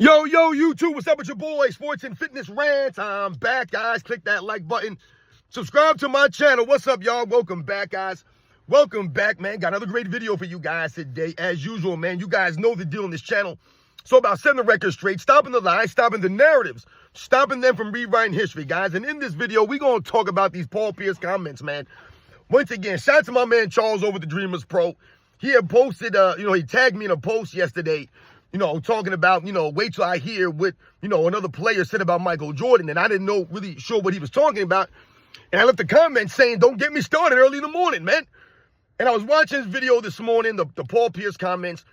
Yo, YouTube, what's up with your boy, Sports and Fitness Rant? I'm back, guys. Click that like button. Subscribe to my channel. What's up, y'all? Welcome back, guys. Welcome back, man. Got another great video for you guys today. As usual, man, you guys know the deal on this channel. So about setting the record straight, stopping the lies, stopping the narratives, stopping them from rewriting history, guys. And in this video, we're going to talk about these Paul Pierce comments, man. Once again, shout out to my man Charles over the Dreamers Pro. He had posted, he tagged me in a post yesterday, talking about, wait till I hear what, another player said about Michael Jordan. And I didn't know really sure what he was talking about. And I left a comment saying, don't get me started early in the morning, man. And I was watching his video this morning, the Paul Pierce comments.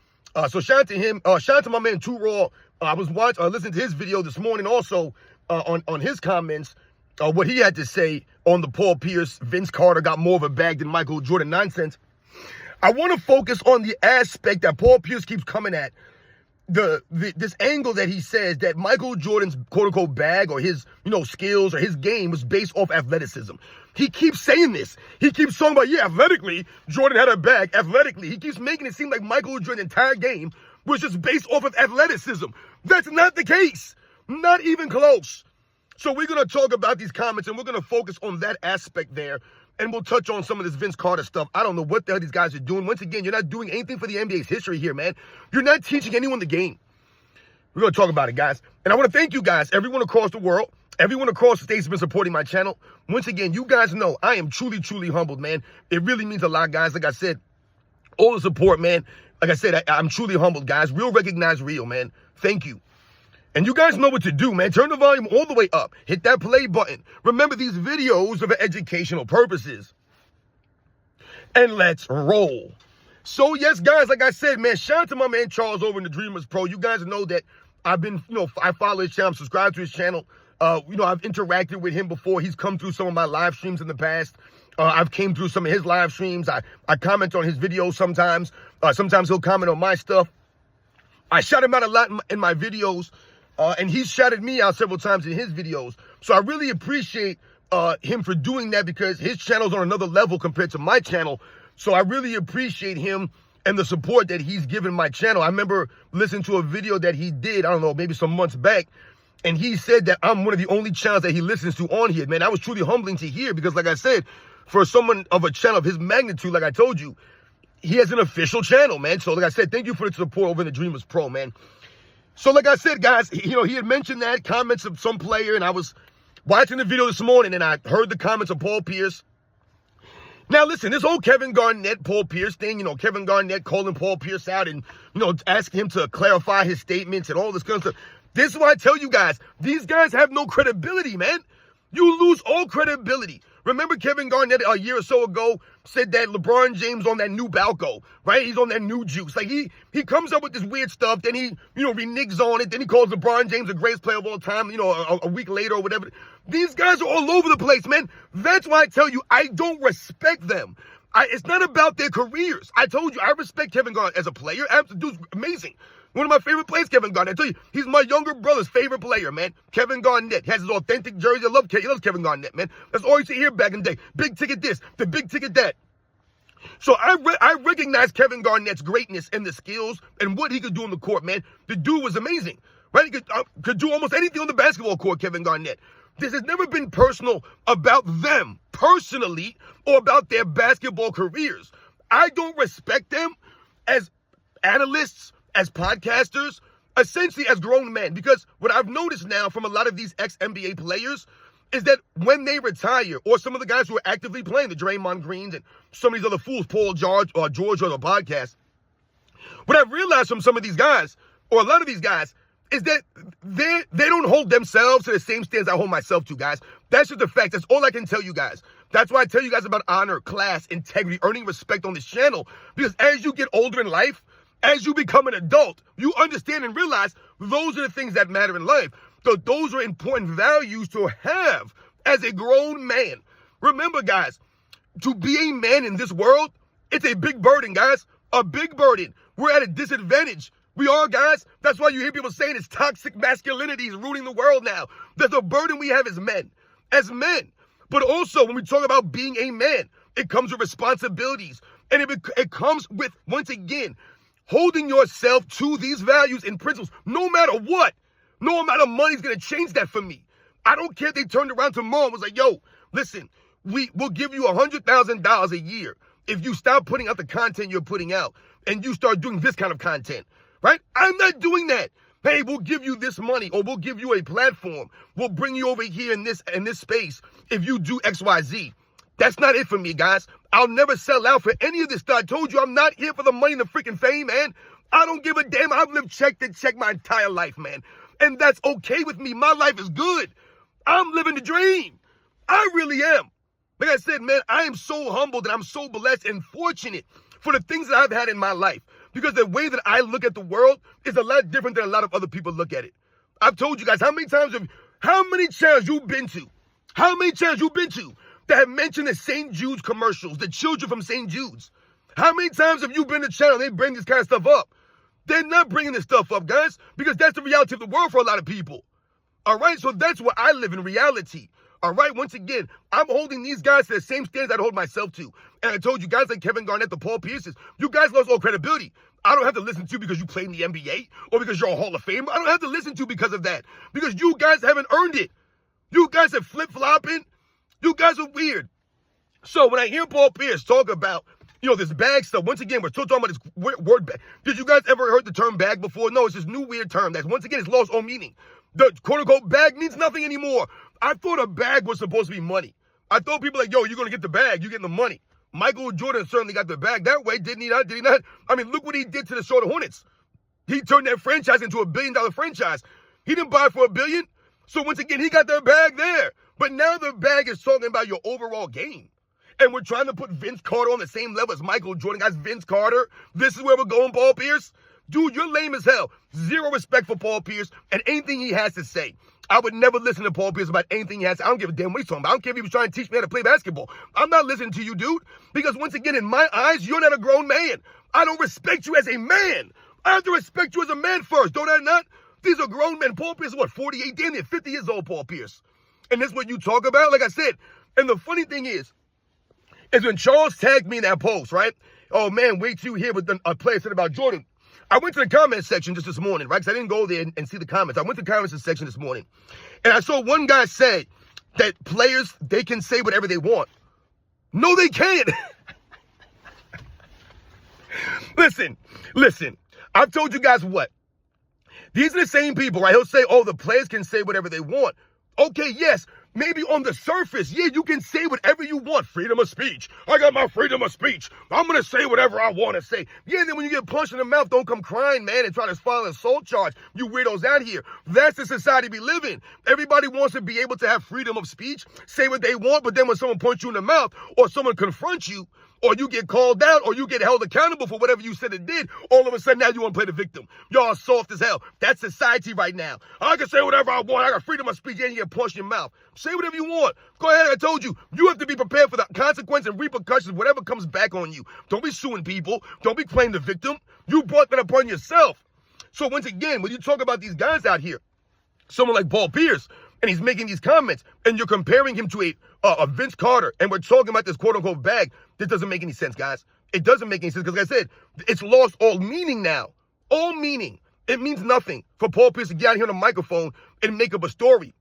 So shout out to him. Shout out to my man Too Raw. I was listening to his video this morning also on his comments, what he had to say on the Paul Pierce, Vince Carter got more of a bag than Michael Jordan nonsense. I want to focus on the aspect that Paul Pierce keeps coming at. This angle that he says that Michael Jordan's quote-unquote bag or his, skills or his game was based off athleticism. He keeps saying this. He keeps talking about, athletically, Jordan had a bag. Athletically. He keeps making it seem like Michael Jordan's entire game was just based off of athleticism. That's not the case. Not even close. So we're going to talk about these comments and we're going to focus on that aspect there. And we'll touch on some of this Vince Carter stuff. I don't know what the hell these guys are doing. Once again, you're not doing anything for the NBA's history here, man. You're not teaching anyone the game. We're going to talk about it, guys. And I want to thank you guys, everyone across the world, everyone across the states has been supporting my channel. Once again, you guys know I am truly, truly humbled, man. It really means a lot, guys. Like I said, all the support, man. Like I said, I'm truly humbled, guys. Real recognize real, man. Thank you. And you guys know what to do, man. Turn the volume all the way up. Hit that play button. Remember, these videos are for educational purposes. And let's roll. So, yes, guys, like I said, man, shout out to my man Charles over in the Dreamers Pro. You guys know that I've been, I follow his channel, subscribe to his channel. I've interacted with him before. He's come through some of my live streams in the past. I've came through some of his live streams. I comment on his videos sometimes. Sometimes he'll comment on my stuff. I shout him out a lot in my videos. And he's shouted me out several times in his videos. So I really appreciate him for doing that because his channel's on another level compared to my channel. So I really appreciate him and the support that he's given my channel. I remember listening to a video that he did, I don't know, maybe some months back. And he said that I'm one of the only channels that he listens to on here. Man, that was truly humbling to hear because, like I said, for someone of a channel of his magnitude, like I told you, he has an official channel, man. So like I said, thank you for the support over in the Dreamers Pro, man. So like I said, guys, he had mentioned that, comments of some player, and I was watching the video this morning, and I heard the comments of Paul Pierce. Now, listen, this whole Kevin Garnett, Paul Pierce thing, Kevin Garnett calling Paul Pierce out and, asking him to clarify his statements and all this kind of stuff. This is why I tell you guys, these guys have no credibility, man. You lose all credibility. Remember Kevin Garnett a year or so ago said that LeBron James on that new Balco, right? He's on that new juice. Like he comes up with this weird stuff, then he, reneges on it, then he calls LeBron James the greatest player of all time, a week later or whatever. These guys are all over the place, man. That's why I tell you, I don't respect them. It's not about their careers. I told you, I respect Kevin Garnett as a player. The dude's amazing. One of my favorite players, Kevin Garnett. I tell you, he's my younger brother's favorite player, man. Kevin Garnett has his authentic jersey. He loves Kevin Garnett, man. That's all you see here back in the day. Big ticket this, the big ticket that. So I recognize Kevin Garnett's greatness and the skills and what he could do on the court, man. The dude was amazing, right? He could do almost anything on the basketball court, Kevin Garnett. This has never been personal about them personally or about their basketball careers. I don't respect them as analysts, as podcasters, essentially as grown men. Because what I've noticed now from a lot of these ex-NBA players is that when they retire, or some of the guys who are actively playing, the Draymond Greens and some of these other fools, Paul George or the podcast, what I've realized from some of these guys, or a lot of these guys, is that they don't hold themselves to the same standards I hold myself to, guys. That's just the fact. That's all I can tell you guys. That's why I tell you guys about honor, class, integrity, earning respect on this channel. Because as you get older in life, as you become an adult, you understand and realize those are the things that matter in life. So those are important values to have as a grown man. Remember, guys, to be a man in this world, it's a big burden, guys. A big burden. We're at a disadvantage. We are, guys. That's why you hear people saying it's toxic masculinity is ruining the world now. There's a burden we have as men. As men. But also, when we talk about being a man, it comes with responsibilities. And it comes with, once again, holding yourself to these values and principles, no matter what. No amount of money is going to change that for me. I don't care if they turned around tomorrow and was like, yo, listen, we'll give you $100,000 a year if you stop putting out the content you're putting out and you start doing this kind of content, right? I'm not doing that. Hey, we'll give you this money, or we'll give you a platform. We'll bring you over here in this space if you do X, Y, Z. That's not it for me, guys. I'll never sell out for any of this stuff. I told you I'm not here for the money and the freaking fame, man. I don't give a damn. I've lived check to check my entire life, man. And that's okay with me. My life is good. I'm living the dream. I really am. Like I said, man, I am so humbled and I'm so blessed and fortunate for the things that I've had in my life. Because the way that I look at the world is a lot different than a lot of other people look at it. I've told you guys how many channels you've been to? How many channels you've been to that have mentioned the St. Jude's commercials, the children from St. Jude's? How many times have you been to channel they bring this kind of stuff up? They're not bringing this stuff up, guys, because that's the reality of the world for a lot of people. All right, so that's where I live in reality. All right, once again, I'm holding these guys to the same standards I hold myself to. And I told you guys like Kevin Garnett, the Paul Pierces, you guys lost all credibility. I don't have to listen to you because you played in the NBA or because you're a Hall of Famer. I don't have to listen to you because of that, because you guys haven't earned it. You guys are flip-flopping. You guys are weird. So when I hear Paul Pierce talk about, this bag stuff, once again, we're still talking about this word bag. Did you guys ever heard the term bag before? No, it's this new weird term that, once again, it's lost all meaning. The quote-unquote bag means nothing anymore. I thought a bag was supposed to be money. I thought people like, yo, you're going to get the bag, you're getting the money. Michael Jordan certainly got the bag that way, didn't he not? Did he not? I mean, look what he did to the Charlotte Hornets. He turned that franchise into $1 billion franchise. He didn't buy it for $1 billion. So once again, he got the bag there. But now the bag is talking about your overall game. And we're trying to put Vince Carter on the same level as Michael Jordan. Guys, Vince Carter, this is where we're going, Paul Pierce. Dude, you're lame as hell. Zero respect for Paul Pierce and anything he has to say. I would never listen to Paul Pierce about anything he has to say. I don't give a damn what he's talking about. I don't care if he was trying to teach me how to play basketball. I'm not listening to you, dude. Because once again, in my eyes, you're not a grown man. I don't respect you as a man. I have to respect you as a man first, don't I not? These are grown men. Paul Pierce is what, 48? Damn near 50 years old, Paul Pierce. And that's what you talk about? Like I said, and the funny thing is when Charles tagged me in that post, right? Oh, man, wait till you hear what a player said about Jordan. I went to the comment section just this morning, right? Because I didn't go there and see the comments. I went to the comments section this morning. And I saw one guy say that players, they can say whatever they want. No, they can't. Listen. I've told you guys what. These are the same people, right? He'll say, oh, the players can say whatever they want. Okay, yes. Maybe on the surface, yeah, you can say whatever you want. Freedom of speech. I got my freedom of speech. I'm going to say whatever I want to say. Yeah, then when you get punched in the mouth, don't come crying, man, and try to file an assault charge. You weirdos out here. That's the society we live in. Everybody wants to be able to have freedom of speech, say what they want, but then when someone punches you in the mouth or someone confronts you, or you get called out, or you get held accountable for whatever you said and did, all of a sudden now you want to play the victim. Y'all are soft as hell. That's society right now. I can say whatever I want. I got freedom of speech, and you get punched in your mouth. Say whatever you want. Go ahead. I told you. You have to be prepared for the consequence and repercussions, whatever comes back on you. Don't be suing people. Don't be playing the victim. You brought that upon yourself. So once again, when you talk about these guys out here, someone like Paul Pierce, and he's making these comments, and you're comparing him to a Vince Carter, and we're talking about this quote-unquote bag, this doesn't make any sense, guys. It doesn't make any sense, because like I said, it's lost all meaning now. All meaning. It means nothing for Paul Pierce to get out here on a microphone and make up a story.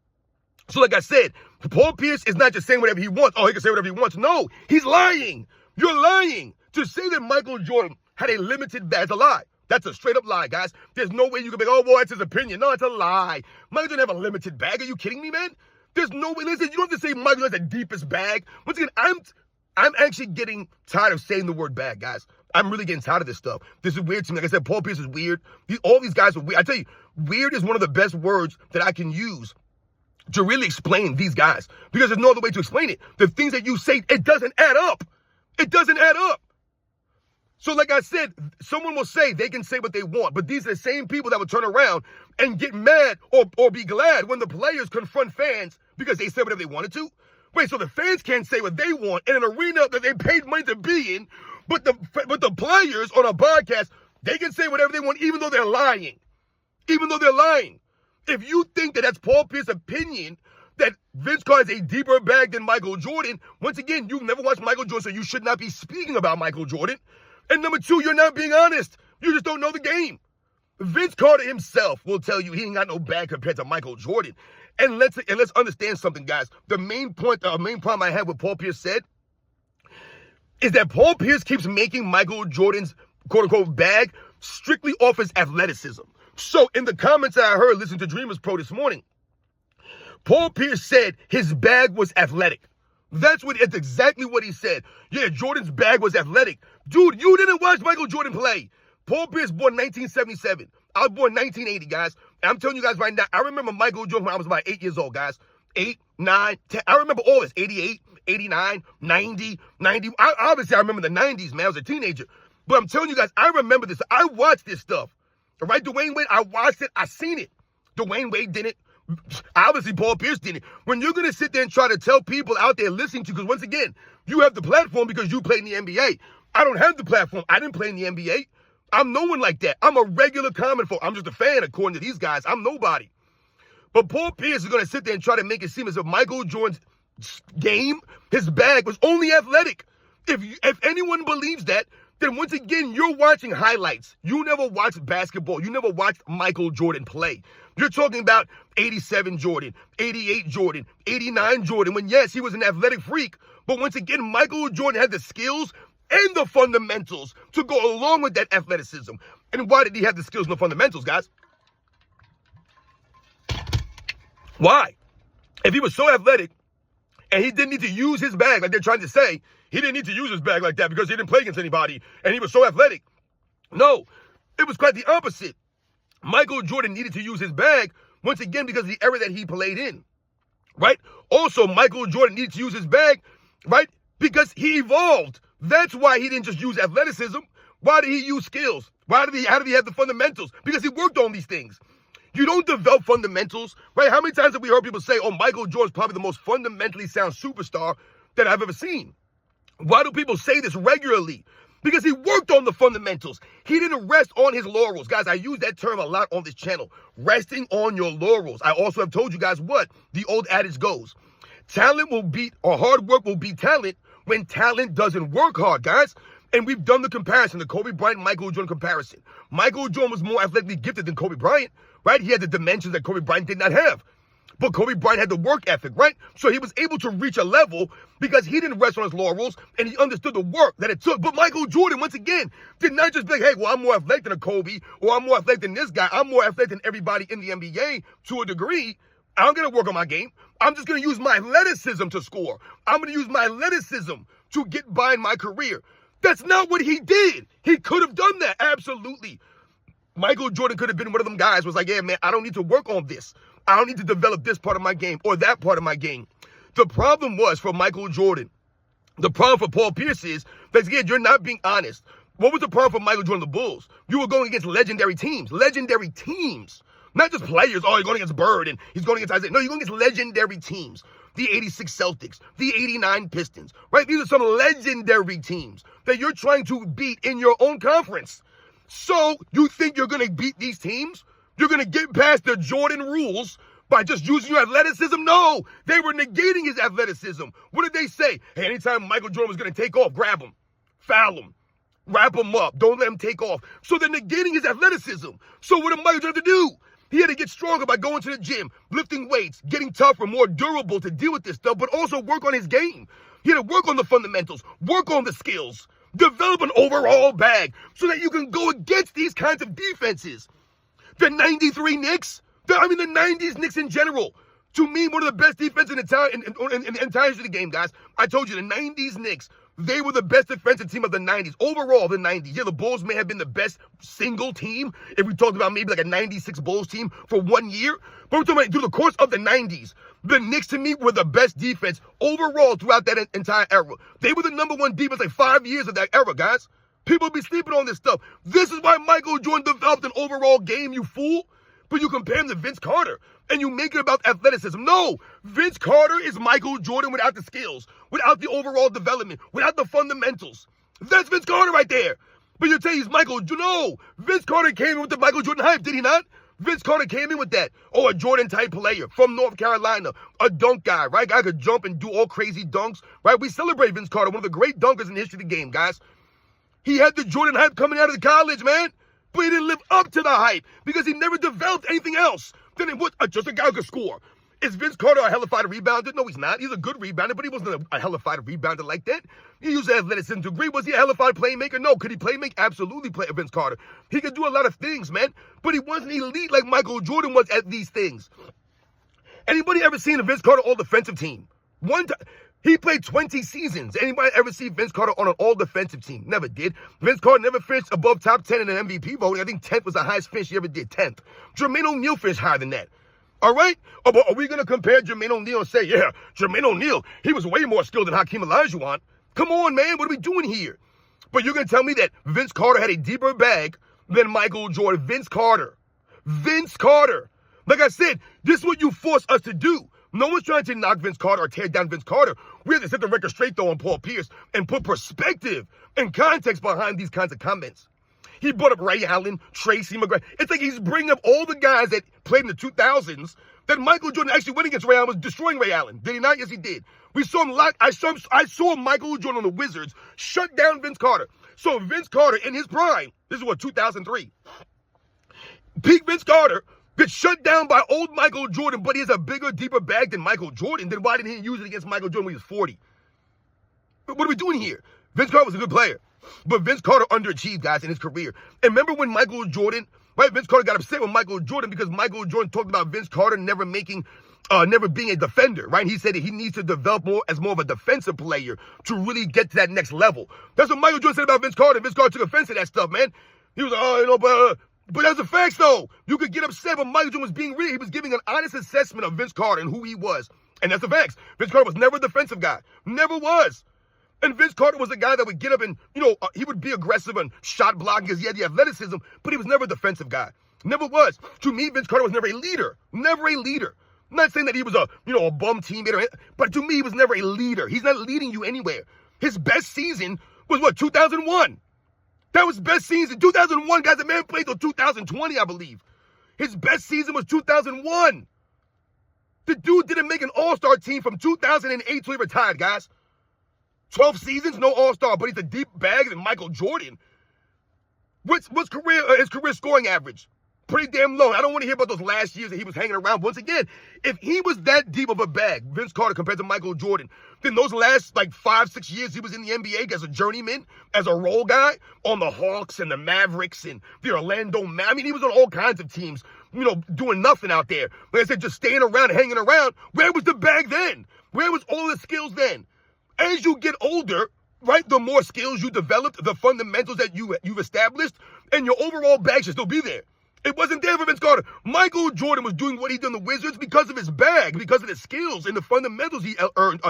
So like I said, Paul Pierce is not just saying whatever he wants. Oh, he can say whatever he wants. No, he's lying. You're lying. To say that Michael Jordan had a limited bag is a lie. That's a straight up lie, guys. There's no way you can be, oh, boy, it's his opinion. No, it's a lie. Michael didn't have a limited bag. Are you kidding me, man? There's no way. Listen, you don't have to say Michael has the deepest bag. Once again, I'm actually getting tired of saying the word bag, guys. I'm really getting tired of this stuff. This is weird to me. Like I said, Paul Pierce is weird. All these guys are weird. I tell you, weird is one of the best words that I can use to really explain these guys. Because there's no other way to explain it. The things that you say, it doesn't add up. It doesn't add up. So like I said, someone will say they can say what they want, but these are the same people that will turn around and get mad or be glad when the players confront fans because they said whatever they wanted to. Wait, so the fans can't say what they want in an arena that they paid money to be in, but the players on a podcast, they can say whatever they want even though they're lying. Even though they're lying. If you think that that's Paul Pierce's opinion, that Vince Carter is a deeper bag than Michael Jordan, once again, you've never watched Michael Jordan, so you should not be speaking about Michael Jordan. And number two, you're not being honest. You just don't know the game. Vince Carter himself will tell you he ain't got no bag compared to Michael Jordan. And let's understand something, guys. The main problem I had with Paul Pierce said is that Paul Pierce keeps making Michael Jordan's quote-unquote bag strictly off his athleticism. So in the comments that I heard listening to Dreamers Pro this morning, Paul Pierce said his bag was athletic. That's exactly what he said. Yeah, Jordan's bag was athletic. Dude, you didn't watch Michael Jordan play. Paul Pierce born 1977. I was born 1980, guys. And I'm telling you guys right now, I remember Michael Jordan when I was about 8 years old, guys. 8, 9, 10. I remember all this. 88, 89, 90, 90. Obviously, I remember the 90s, man. I was a teenager. But I'm telling you guys, I remember this. I watched this stuff. All right, Dwayne Wade, I watched it. I seen it. Dwayne Wade did it. Obviously, Paul Pierce did it. When you're going to sit there and try to tell people out there listening to, because once again, you have the platform because you played in the NBA. I don't have the platform. I didn't play in the NBA. I'm no one like that. I'm a regular common folk. I'm just a fan, according to these guys. I'm nobody. But Paul Pierce is going to sit there and try to make it seem as if Michael Jordan's game, his bag, was only athletic. If anyone believes that, then once again, you're watching highlights. You never watched basketball. You never watched Michael Jordan play. You're talking about 87 Jordan, 88 Jordan, 89 Jordan, when yes, he was an athletic freak. But once again, Michael Jordan had the skills and the fundamentals to go along with that athleticism. And why did he have the skills and the fundamentals, guys? Why? If he was so athletic and he didn't need to use his bag like they're trying to say, he didn't need to use his bag like that because he didn't play against anybody and he was so athletic. No, it was quite the opposite. Michael Jordan needed to use his bag, once again, because of the era that he played in, right? Also, Michael Jordan needed to use his bag, right, because he evolved. That's why he didn't just use athleticism. Why did he use skills? How did he have the fundamentals? Because he worked on these things. You don't develop fundamentals, right? How many times have we heard people say, oh, Michael Jordan's probably the most fundamentally sound superstar that I've ever seen? Why do people say this regularly? Because he worked on the fundamentals. He didn't rest on his laurels. Guys, I use that term a lot on this channel. Resting on your laurels. I also have told you guys what the old adage goes. Talent will beat, or hard work will beat talent when talent doesn't work hard, guys. And we've done the comparison, the Kobe Bryant, Michael Jordan comparison. Michael Jordan was more athletically gifted than Kobe Bryant, right? He had the dimensions that Kobe Bryant did not have. But Kobe Bryant had the work ethic, right? So he was able to reach a level because he didn't rest on his laurels and he understood the work that it took. But Michael Jordan, once again, did not just be like, hey, well, I'm more athletic than a Kobe, or I'm more athletic than this guy. I'm more athletic than everybody in the NBA to a degree. I'm going to work on my game. I'm just going to use my athleticism to score. I'm going to use my athleticism to get by in my career. That's not what he did. He could have done that. Absolutely. Michael Jordan could have been one of them guys was like, yeah, man, I don't need to work on this. I don't need to develop this part of my game or that part of my game. The problem was for Michael Jordan. The problem for Paul Pierce is that, again, you're not being honest. What was the problem for Michael Jordan, the Bulls? You were going against legendary teams. Legendary teams. Not just players. Oh, you're going against Bird and he's going against Isaiah. No, you're going against legendary teams. The 86 Celtics, the 89 Pistons, right? These are some legendary teams that you're trying to beat in your own conference. So you think you're going to beat these teams? You're going to get past the Jordan rules by just using your athleticism? No, they were negating his athleticism. What did they say? Hey, anytime Michael Jordan was going to take off, grab him, foul him, wrap him up, don't let him take off. So they're negating his athleticism. So what did Michael Jordan have to do? He had to get stronger by going to the gym, lifting weights, getting tougher, more durable to deal with this stuff, but also work on his game. He had to work on the fundamentals, work on the skills, develop an overall bag so that you can go against these kinds of defenses. The 93 Knicks, the 90s Knicks in general, to me, one of the best defenses in the entire history of the game, guys. I told you, the 90s Knicks, they were the best defensive team of the 90s. Overall, the 90s. Yeah, the Bulls may have been the best single team if we talked about maybe like a 96 Bulls team for 1 year. But we're talking about through the course of the 90s. The Knicks, to me, were the best defense overall throughout that entire era. They were the number one defense like 5 years of that era, guys. People be sleeping on this stuff. This is why Michael Jordan developed an overall game, you fool. But you compare him to Vince Carter, and you make it about athleticism. No, Vince Carter is Michael Jordan without the skills, without the overall development, without the fundamentals. That's Vince Carter right there. But you say he's Michael. No, Vince Carter came in with the Michael Jordan hype, did he not? Vince Carter came in with that. Oh, a Jordan-type player from North Carolina, a dunk guy, right? Guy could jump and do all crazy dunks, right? We celebrate Vince Carter, one of the great dunkers in the history of the game, guys. He had the Jordan hype coming out of the college, man. but he didn't live up to the hype because he never developed anything else. Then it was just a guy who could score. Is Vince Carter a hellified rebounder? No, he's not. He's a good rebounder, but he wasn't a hellified rebounder like that. He used athleticism to agree. Was he a hellified playmaker? No. Could he play make? Absolutely play Vince Carter. He could do a lot of things, man, but he wasn't elite like Michael Jordan was at these things. Anybody ever seen a Vince Carter all-defensive team? One time. He played 20 seasons. Anybody ever see Vince Carter on an all-defensive team? Never did. Vince Carter never finished above top 10 in an MVP voting. I think 10th was the highest finish he ever did, 10th. Jermaine O'Neal finished higher than that. All right? Are we going to compare Jermaine O'Neal and say, yeah, Jermaine O'Neal, he was way more skilled than Hakeem Olajuwon? Come on, man. What are we doing here? But you're going to tell me that Vince Carter had a deeper bag than Michael Jordan. Vince Carter. Vince Carter. Like I said, this is what you force us to do. No one's trying to knock Vince Carter or tear down Vince Carter. We have to set the record straight, though, on Paul Pierce and put perspective and context behind these kinds of comments. He brought up Ray Allen, Tracy McGrady. It's like he's bringing up all the guys that played in the 2000s that Michael Jordan actually went against Ray Allen, was destroying Ray Allen. Did he not? Yes, he did. We saw him I saw Michael Jordan on the Wizards shut down Vince Carter. So Vince Carter in his prime, this is what, 2003. Peak Vince Carter gets shut down by old Michael Jordan, but he has a bigger, deeper bag than Michael Jordan. Then why didn't he use it against Michael Jordan when he was 40? What are we doing here? Vince Carter was a good player, but Vince Carter underachieved, guys, in his career. And remember when Michael Jordan, right? Vince Carter got upset with Michael Jordan because Michael Jordan talked about Vince Carter never being a defender, right? He said that he needs to develop more as more of a defensive player to really get to that next level. That's what Michael Jordan said about Vince Carter. Vince Carter took offense to that stuff, man. He was like, but that's the facts, though. You could get upset, but Michael Jordan was being real. He was giving an honest assessment of Vince Carter and who he was. And that's the facts. Vince Carter was never a defensive guy. Never was. And Vince Carter was a guy that would get up and, he would be aggressive and shot blocking because he had the athleticism, but he was never a defensive guy. Never was. To me, Vince Carter was never a leader. Never a leader. I'm not saying that he was a bum teammate, but to me, he was never a leader. He's not leading you anywhere. His best season was, 2001? That was best season. 2001, guys, the man played till 2020, I believe. His best season was 2001. The dude didn't make an all-star team from 2008 till he retired, guys. 12 seasons, no all-star, but he's a deep bag than Michael Jordan. What's his career scoring average? Pretty damn low. I don't want to hear about those last years that he was hanging around. Once again, if he was that deep of a bag, Vince Carter, compared to Michael Jordan, then those last 5-6 years he was in the NBA as a journeyman, as a role guy on the Hawks and the Mavericks and the Orlando Magic. I mean, he was on all kinds of teams, doing nothing out there. Like I said, just staying around, hanging around. Where was the bag then? Where was all the skills then? As you get older, right, the more skills you developed, the fundamentals that you've established, and your overall bag should still be there. It wasn't there for Vince Carter. Michael Jordan was doing what he did in the Wizards because of his bag, because of the skills and the fundamentals he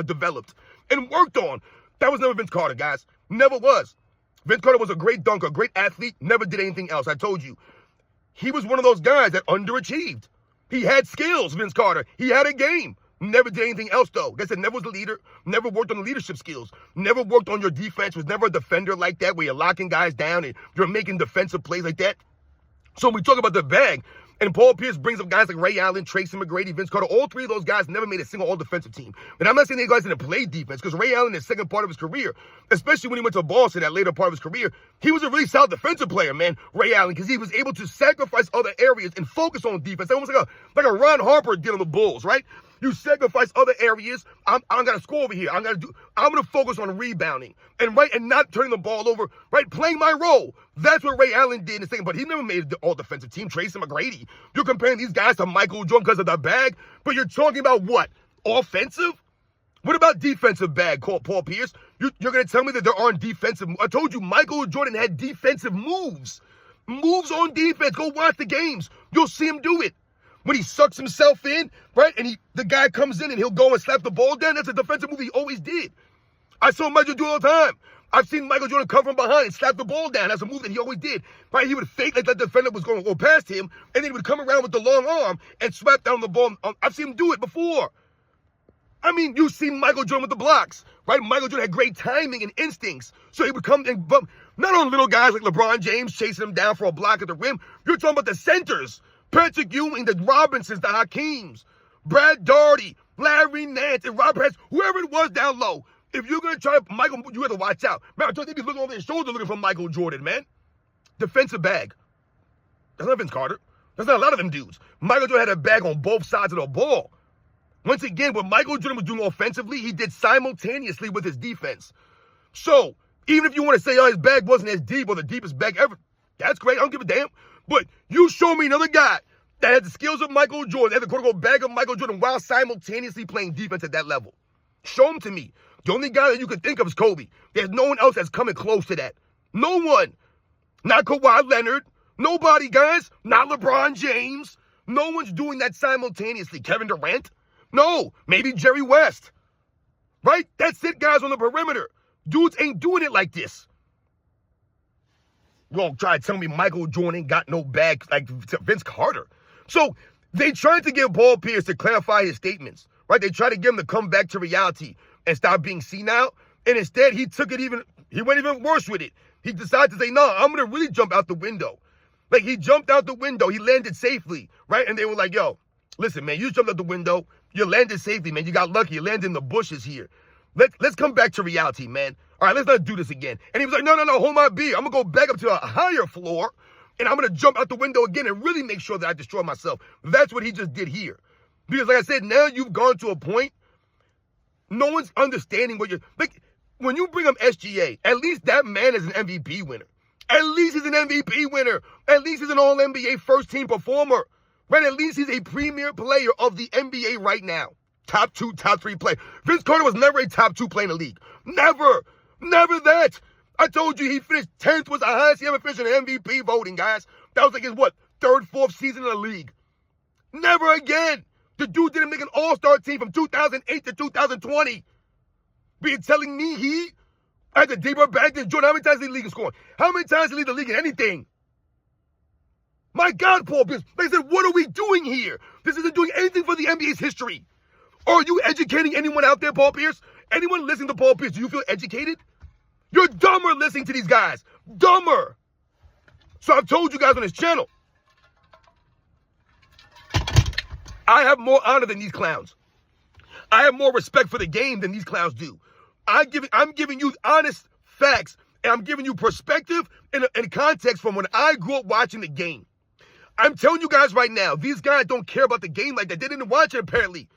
developed and worked on. That was never Vince Carter, guys. Never was. Vince Carter was a great dunker, great athlete, never did anything else. I told you. He was one of those guys that underachieved. He had skills, Vince Carter. He had a game. Never did anything else, though. Like I said, never was a leader, never worked on the leadership skills, never worked on your defense, was never a defender like that where you're locking guys down and you're making defensive plays like that. So when we talk about the bag, and Paul Pierce brings up guys like Ray Allen, Tracy McGrady, Vince Carter, all three of those guys never made a single all-defensive team. And I'm not saying these guys didn't play defense, because Ray Allen, in the second part of his career, especially when he went to Boston, that later part of his career, he was a really solid defensive player, man, Ray Allen, because he was able to sacrifice other areas and focus on defense. Almost like a Ron Harper did on the Bulls, right? You sacrifice other areas. I'm gonna score over here. I'm gonna focus on rebounding and not turning the ball over, right? Playing my role. That's what Ray Allen did in the second, but he never made the all-defensive team. Tracy McGrady. You're comparing these guys to Michael Jordan because of the bag, but you're talking about what? Offensive? What about defensive bag, Paul Pierce? You're gonna tell me that there aren't defensive? I told you Michael Jordan had defensive moves. Moves on defense. Go watch the games. You'll see him do it. When he sucks himself in, right, and the guy comes in and he'll go and slap the ball down, that's a defensive move he always did. I saw Michael do it all the time. I've seen Michael Jordan come from behind and slap the ball down. That's a move that he always did, right? He would fake like that defender was going to go past him, and then he would come around with the long arm and swap down the ball. I've seen him do it before. I mean, you've seen Michael Jordan with the blocks, right? Michael Jordan had great timing and instincts, so he would come and bump, not on little guys like LeBron James chasing him down for a block at the rim. You're talking about the centers. Patrick Ewing, the Robinsons, the Hakeems, Brad Daugherty, Larry Nance, and Robert Hess, whoever it was down low. If you're going to try Michael, you have to watch out. Man, I thought they'd be looking over their shoulder looking for Michael Jordan, man. Defensive bag. That's not Vince Carter. That's not a lot of them dudes. Michael Jordan had a bag on both sides of the ball. Once again, what Michael Jordan was doing offensively, he did simultaneously with his defense. So, even if you want to say, oh, his bag wasn't as deep or the deepest bag ever, that's great. I don't give a damn. But you show me another guy that had the skills of Michael Jordan, had the quote-unquote bag of Michael Jordan while simultaneously playing defense at that level. Show him to me. The only guy that you could think of is Kobe. There's no one else that's coming close to that. No one. Not Kawhi Leonard. Nobody, guys. Not LeBron James. No one's doing that simultaneously. Kevin Durant? No. Maybe Jerry West. Right? That's it, guys, on the perimeter. Dudes ain't doing it like this. You all try to tell me Michael Jordan ain't got no bag like Vince Carter. So they tried to get Paul Pierce to clarify his statements, right? They tried to get him to come back to reality and stop being senile. And instead, he went even worse with it. He decided to say, no, I'm going to really jump out the window. Like, he jumped out the window. He landed safely, right? And they were like, yo, listen, man, you jumped out the window. You landed safely, man. You got lucky. You landed in the bushes here. Let's come back to reality, man. All right, let's not do this again. And he was like, no, hold my beer. I'm going to go back up to a higher floor, and I'm going to jump out the window again and really make sure that I destroy myself. That's what he just did here. Because like I said, now you've gone to a point, no one's understanding what you're... Like, when you bring up SGA, at least that man is an MVP winner. At least he's an MVP winner. At least he's an All-NBA first-team performer. Right? At least he's a premier player of the NBA right now. Top 2, top 3 player. Vince Carter was never a top 2 player in the league. Never. Never that. I told you he finished 10th, was the highest he ever finished in MVP voting, guys. That was like his, 3rd, 4th season in the league. Never again. The dude didn't make an all-star team from 2008 to 2020. But you're telling me he had a deeper bag than Jordan? How many times did he lead in scoring? How many times did he lead the league in anything? My God, Paul Pierce. Like I said, what are we doing here? This isn't doing anything for the NBA's history. Are you educating anyone out there, Paul Pierce? Anyone listening to Paul Pierce, do you feel educated? You're dumber listening to these guys. Dumber. So I've told you guys on this channel, I have more honor than these clowns. I have more respect for the game than these clowns do. I'm giving you honest facts, and I'm giving you perspective and context from when I grew up watching the game. I'm telling you guys right now, these guys don't care about the game like that. They didn't watch it, apparently.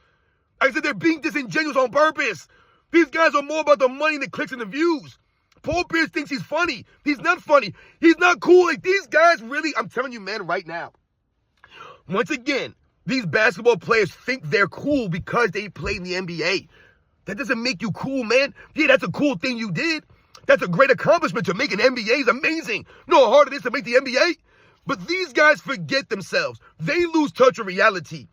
Like I said, they're being disingenuous on purpose. These guys are more about the money, the clicks, and the views. Paul Pierce thinks he's funny. He's not funny. He's not cool. Like, these guys really, I'm telling you, man, right now. Once again, these basketball players think they're cool because they play in the NBA. That doesn't make you cool, man. Yeah, that's a cool thing you did. That's a great accomplishment. To make an NBA is amazing. You know how hard it is to make the NBA? But these guys forget themselves. They lose touch with reality.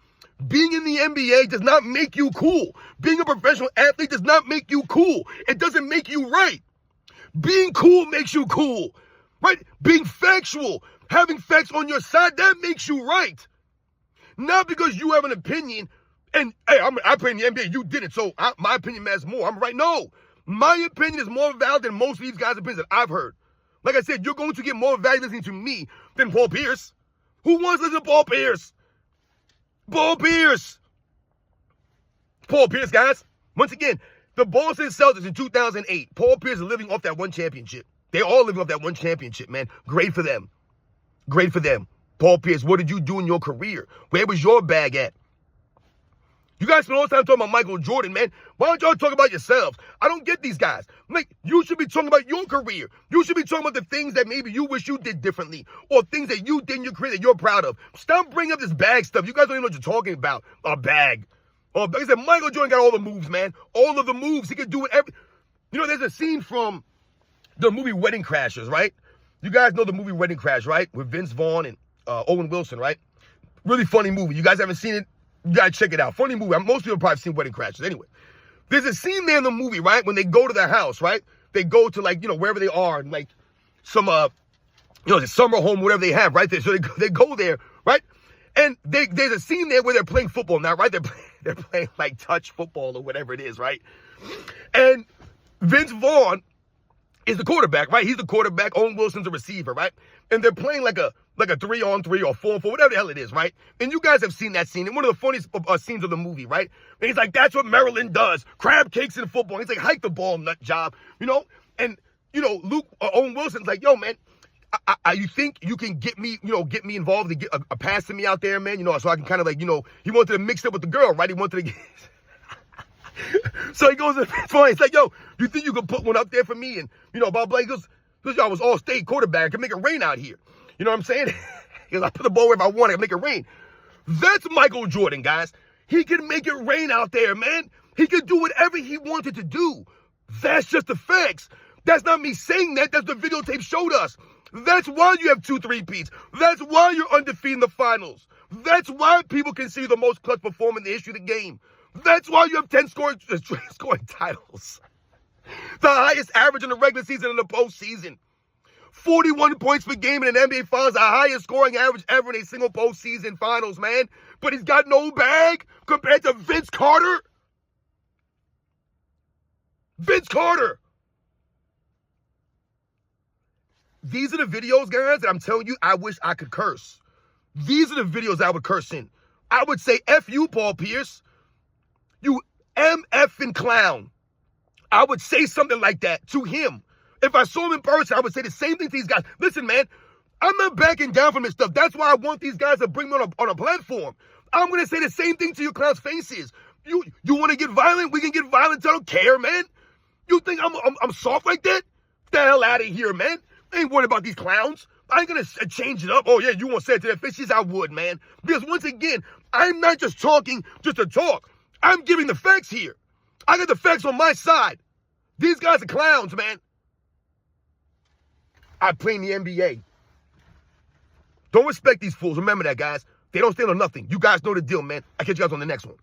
Being in the NBA does not make you cool. Being a professional athlete does not make you cool. It doesn't make you right. Being cool makes you cool, right? Being factual, having facts on your side, that makes you right. Not because you have an opinion and, hey, I play in the NBA, you didn't, so my opinion matters more. I'm right. No, my opinion is more valid than most of these guys' opinions that I've heard. Like I said, you're going to get more value listening to me than Paul Pierce. Who wants to listen to Paul Pierce? Paul Pierce. Paul Pierce, guys. Once again, the Boston Celtics in 2008. Paul Pierce is living off that one championship. They all living off that one championship, man. Great for them. Great for them. Paul Pierce, what did you do in your career? Where was your bag at? You guys spend all the time talking about Michael Jordan, man. Why don't y'all talk about yourselves? I don't get these guys. Like, you should be talking about your career. You should be talking about the things that maybe you wish you did differently, or things that you did in your career that you're proud of. Stop bringing up this bag stuff. You guys don't even know what you're talking about. A bag. Like I said, Michael Jordan got all the moves, man. All of the moves. He could do it You know, there's a scene from the movie Wedding Crashers, right? You guys know the movie Wedding Crash, right? With Vince Vaughn and Owen Wilson, right? Really funny movie. You guys haven't seen it? You gotta check it out. Funny movie. Most people have probably seen Wedding Crashers. Anyway, there's a scene there in the movie, right? When they go to their house, right? They go to, like, you know, wherever they are, and like some, the summer home, whatever they have, right there. So they go there, right? And there's a scene there where they're playing football now, right? They're playing like touch football or whatever it is, right? And Vince Vaughn is the quarterback, right? He's the quarterback. Owen Wilson's the receiver, right? And they're playing like a 3-on-3 or 4-on-4, whatever the hell it is, right? And you guys have seen that scene. And one of the funniest scenes of the movie, right? And he's like, that's what Maryland does. Crab cakes in football. He's like, hike the ball, nut job, you know? And, you know, Owen Wilson's like, yo, man, You think you can get me, get me involved and get a pass to me out there, man? So I can kind of like, he wanted to mix it with the girl, right? He wanted to get... So he goes, it's like, yo, you think you can put one up there for me? And, blah, blah. He goes, I was all-state quarterback. I can make it rain out here. You know what I'm saying? Because I put the ball wherever I want. I can make it rain. That's Michael Jordan, guys. He can make it rain out there, man. He can do whatever he wanted to do. That's just the facts. That's not me saying that. That's the videotape showed us. That's why you have 2 3-peats. That's why you're undefeated in the finals. That's why people consider you the most clutch performer in the history of the game. That's why you have 10 scoring titles. The highest average in the regular season and the postseason. 41 points per game in an NBA Finals, the highest scoring average ever in a single postseason finals, man. But he's got no bag compared to Vince Carter. Vince Carter. These are the videos, guys, that I'm telling you, I wish I could curse. These are the videos I would curse in. I would say, F you, Paul Pierce. You MFing clown. I would say something like that to him. If I saw him in person, I would say the same thing to these guys. Listen, man, I'm not backing down from this stuff. That's why I want these guys to bring me on a platform. I'm going to say the same thing to your clowns' faces. You want to get violent? We can get violent. I don't care, man. You think I'm soft like that? Get the hell out of here, man. I ain't worried about these clowns. I ain't going to change it up. Oh, yeah, you want to say it to their faces? I would, man. Because once again, I'm not just talking just to talk. I'm giving the facts here. I got the facts on my side. These guys are clowns, man. I play in the NBA. Don't respect these fools. Remember that, guys. They don't stand on nothing. You guys know the deal, man. I'll catch you guys on the next one.